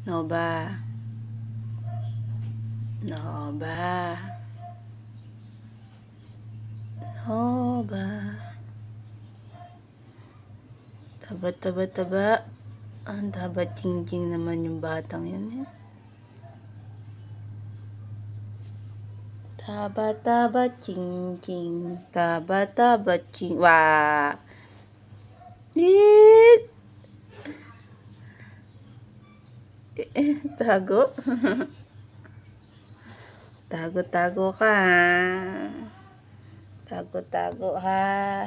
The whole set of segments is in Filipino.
Nova. Nova. Nova. Taba. Ang taba ching naman yung batang yun eh. Taba ching. Taba ching. Wah. Tago. Tago ka ha. Tago ha.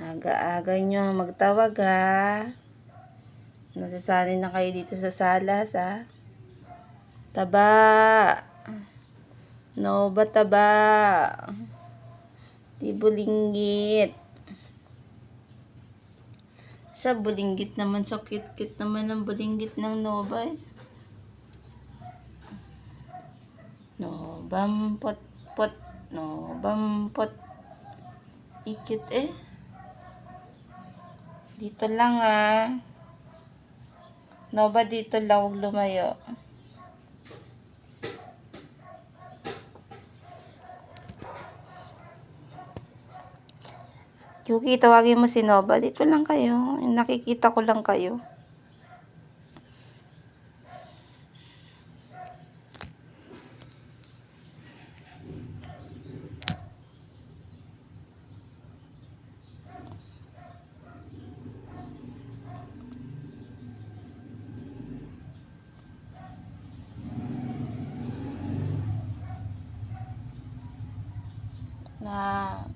Aga-aga nyo magtawag ha. Nasasanay na kayo dito sa salas ha. Taba. Nova taba. Di bulinggit. Siya bulinggit naman. So cute naman ang bulinggit ng Nova eh. Novampot. Novampot. Ikit eh. Dito lang ah. Nova dito lang, huwag lumayo. Yuki, tawagin mo si Nova. Dito lang kayo. Nakikita ko lang kayo.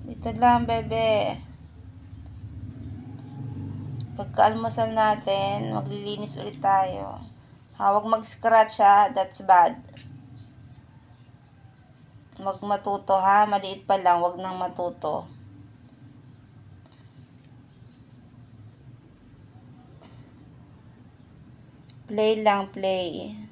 Dito lang, bebe. Pagka-almusal natin, maglilinis ulit tayo. Huwag mag-scratch ha, that's bad. Huwag matuto ha, maliit pa lang, huwag nang matuto. Play lang, play.